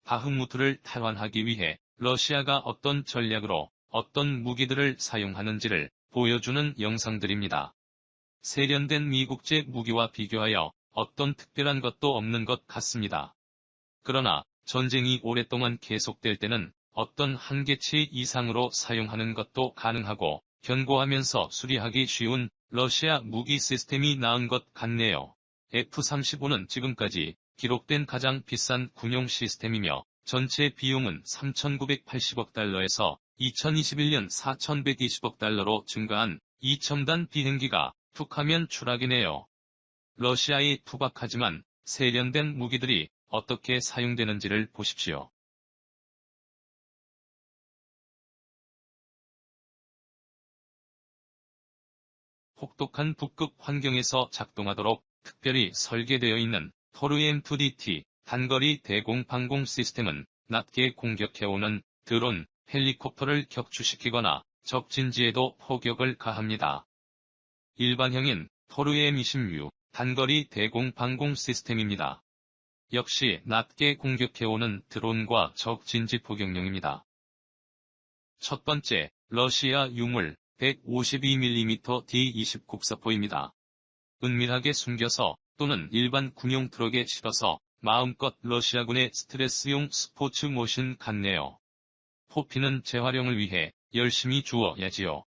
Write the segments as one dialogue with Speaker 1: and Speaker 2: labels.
Speaker 1: 바흐무트를 탈환하기 위해 러시아가 어떤 전략으로 어떤 무기들을 사용하는지를 보여주는 영상들입니다. 세련된 미국제 무기와 비교하여 어떤 특별한 것도 없는 것 같습니다. 그러나 전쟁이 오랫동안 계속될 때는 어떤 한계치 이상으로 사용하는 것도 가능하고 견고하면서 수리하기 쉬운 러시아 무기 시스템이 나은 것 같네요. F-35는 지금까지 기록된 가장 비싼 군용 시스템이며 전체 비용은 3,980억 달러에서 2021년 4,120억 달러로 증가한 2첨단 비행기가 툭하면 추락이네요. 러시아의 투박하지만 세련된 무기들이 어떻게 사용되는지를 보십시오. 혹독한 북극 환경에서 작동하도록 특별히 설계되어 있는 토르-M2DT 단거리 대공 방공 시스템은 낮게 공격해오는 드론, 헬리콥터를 격추시키거나 적 진지에도 포격을 가합니다. 일반형인 토르-M26 단거리 대공 방공 시스템입니다. 역시 낮게 공격해오는 드론과 적 진지 포격용입니다. 첫 번째, 러시아 유물 152mm D20 국사포입니다. 은밀하게 숨겨서 또는 일반 군용 트럭에 실어서 마음껏 러시아군의 스트레스용 스포츠 모신 같네요. 포피는 재활용을 위해 열심히 주워야지요.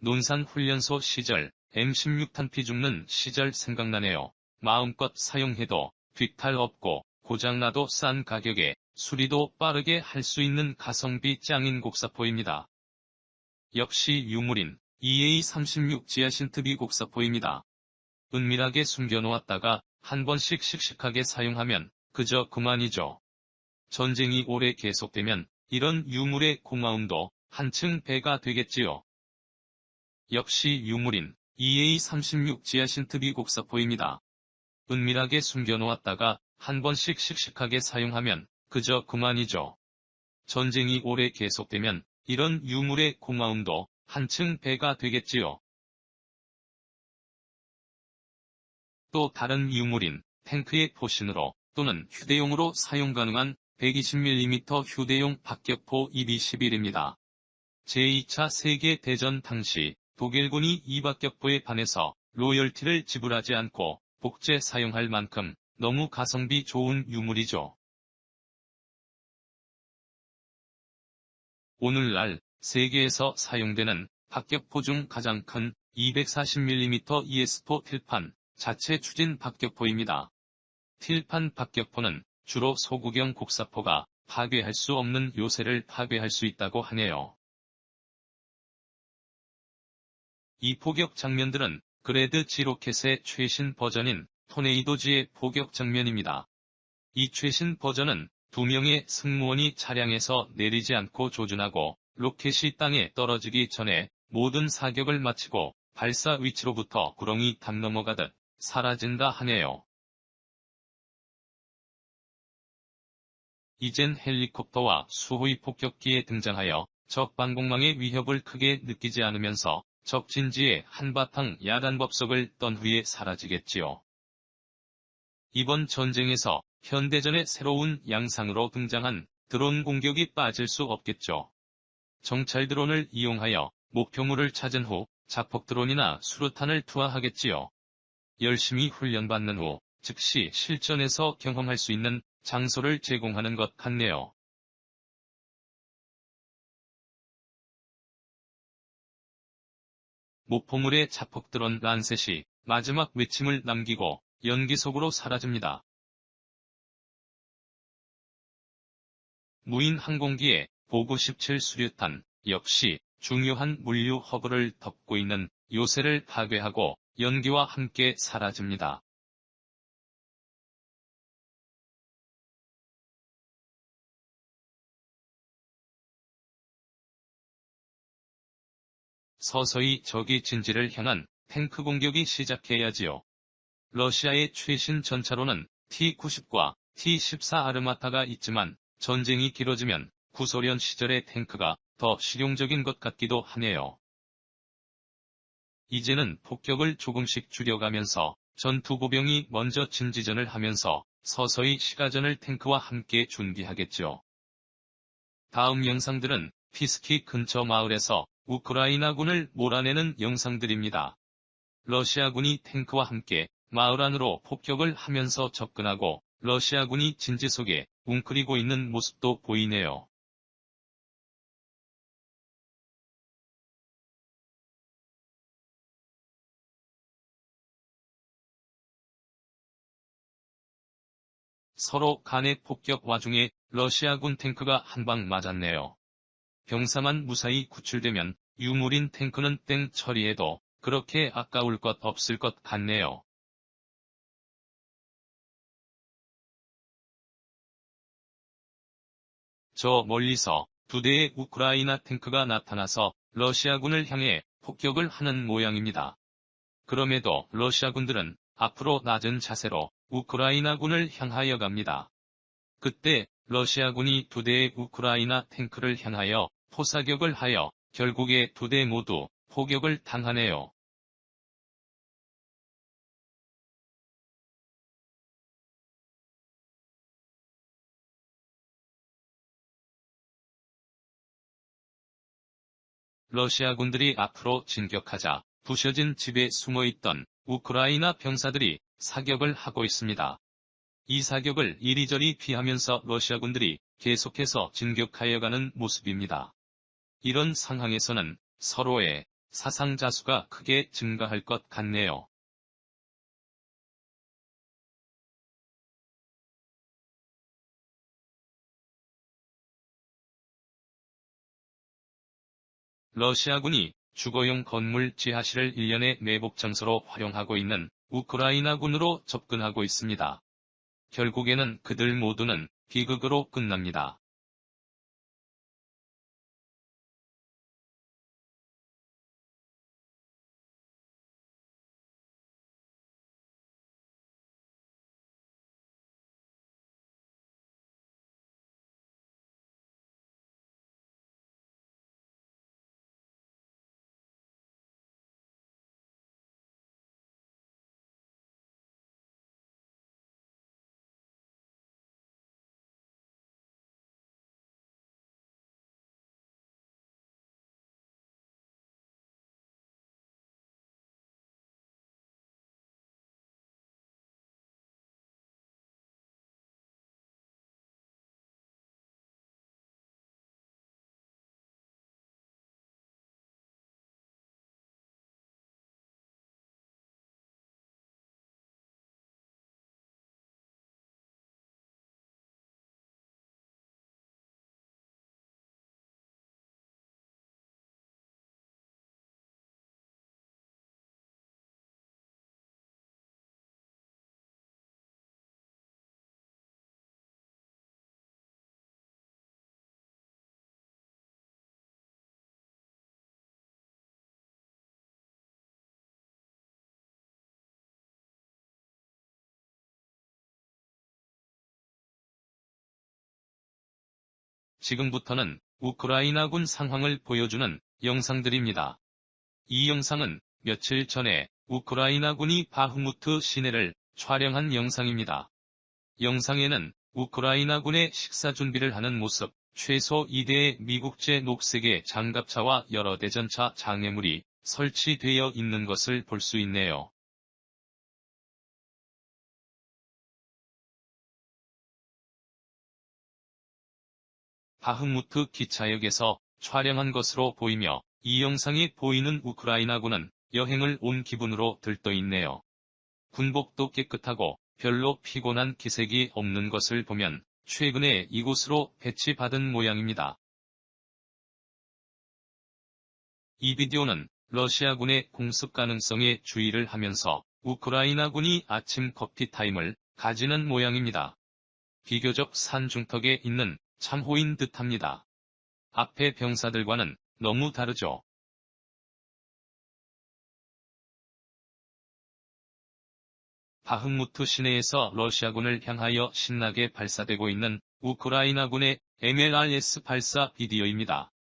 Speaker 1: 논산훈련소 시절 M16 탄피 죽는 시절 생각나네요. 마음껏 사용해도 뒤탈 없고 고장나도 싼 가격에 수리도 빠르게 할 수 있는 가성비 짱인 곡사포입니다. 역시 유물인 EA-36 지하신트비 곡사포입니다. 은밀하게 숨겨놓았다가 한 번씩 씩씩하게 사용하면 그저 그만이죠. 전쟁이 오래 계속되면 이런 유물의 고마움도 한층 배가 되겠지요. 역시 유물인 EA-36 지하신트비 곡사포입니다. 은밀하게 숨겨놓았다가 한 번씩 씩씩하게 사용하면 그저 그만이죠. 전쟁이 오래 계속되면 이런 유물의 고마움도 한층 배가 되겠지요. 또 다른 유물인 탱크의 포신으로 또는 휴대용으로 사용 가능한 120mm 휴대용 박격포 EB-11입니다. 제2차 세계대전 당시 독일군이 이 박격포에 반해서 로열티를 지불하지 않고 복제 사용할 만큼 너무 가성비 좋은 유물이죠. 오늘날 세계에서 사용되는 박격포 중 가장 큰 240mm ES4 틸판 자체 추진 박격포입니다. 틸판 박격포는 주로 소구경 곡사포가 파괴할 수 없는 요새를 파괴할 수 있다고 하네요. 이 포격 장면들은 그레드 G 로켓의 최신 버전인 토네이도지의 포격 장면입니다. 이 최신 버전은 2명의 승무원이 차량에서 내리지 않고 조준하고 로켓이 땅에 떨어지기 전에 모든 사격을 마치고 발사 위치로부터 구렁이 담 넘어가듯 사라진다 하네요. 이젠 헬리콥터와 수호위 폭격기에 등장하여 적 방공망의 위협을 크게 느끼지 않으면서 적 진지에 한바탕 야간법석을 떤 후에 사라지겠지요. 이번 전쟁에서 현대전의 새로운 양상으로 등장한 드론 공격이 빠질 수 없겠죠. 정찰 드론을 이용하여 목표물을 찾은 후 자폭 드론이나 수류탄을 투하하겠지요. 열심히 훈련받는 후 즉시 실전에서 경험할 수 있는 장소를 제공하는 것 같네요. 목포물의 자폭 드론 란셋이 마지막 외침을 남기고 연기 속으로 사라집니다. 무인 항공기의 보고 17 수류탄 역시 중요한 물류 허브를 덮고 있는 요새를 파괴하고 연기와 함께 사라집니다. 서서히 적이 진지를 향한 탱크 공격이 시작해야지요. 러시아의 최신 전차로는 T-90과 T-14 아르마타가 있지만 전쟁이 길어지면 구소련 시절의 탱크가 더 실용적인 것 같기도 하네요. 이제는 폭격을 조금씩 줄여가면서 전투보병이 먼저 진지전을 하면서 서서히 시가전을 탱크와 함께 준비하겠죠. 다음 영상들은 피스키 근처 마을에서 우크라이나군을 몰아내는 영상들입니다. 러시아군이 탱크와 함께 마을 안으로 폭격을 하면서 접근하고 러시아군이 진지 속에 웅크리고 있는 모습도 보이네요. 서로 간의 폭격 와중에 러시아군 탱크가 한 방 맞았네요. 병사만 무사히 구출되면 유물인 탱크는 땡 처리해도 그렇게 아까울 것 없을 것 같네요. 저 멀리서 두 대의 우크라이나 탱크가 나타나서 러시아군을 향해 폭격을 하는 모양입니다. 그럼에도 러시아군들은 앞으로 낮은 자세로 우크라이나군을 향하여 갑니다. 그때 러시아군이 두 대의 우크라이나 탱크를 향하여 포사격을 하여 결국에 두 대 모두 포격을 당하네요. 러시아군들이 앞으로 진격하자 부셔진 집에 숨어있던 우크라이나 병사들이 사격을 하고 있습니다. 이 사격을 이리저리 피하면서 러시아군들이 계속해서 진격하여 가는 모습입니다. 이런 상황에서는 서로의 사상자 수가 크게 증가할 것 같네요. 러시아군이 주거용 건물 지하실을 일련의 매복 장소로 활용하고 있는 우크라이나군으로 접근하고 있습니다. 결국에는 그들 모두는 비극으로 끝납니다. 지금부터는 우크라이나군 상황을 보여주는 영상들입니다. 이 영상은 며칠 전에 우크라이나군이 바흐무트 시내를 촬영한 영상입니다. 영상에는 우크라이나군의 식사 준비를 하는 모습, 최소 2대의 미국제 녹색의 장갑차와 여러 대전차 장애물이 설치되어 있는 것을 볼 수 있네요. 바흐무트 기차역에서 촬영한 것으로 보이며 이 영상에 보이는 우크라이나군은 여행을 온 기분으로 들떠 있네요. 군복도 깨끗하고 별로 피곤한 기색이 없는 것을 보면 최근에 이곳으로 배치받은 모양입니다. 이 비디오는 러시아군의 공습 가능성에 주의를 하면서 우크라이나군이 아침 커피 타임을 가지는 모양입니다. 비교적 산중턱에 있는 참호인 듯합니다. 앞에 병사들과는 너무 다르죠. 바흐무트 시내에서 러시아군을 향하여 신나게 발사되고 있는 우크라이나군의 MLRS 발사 비디오입니다.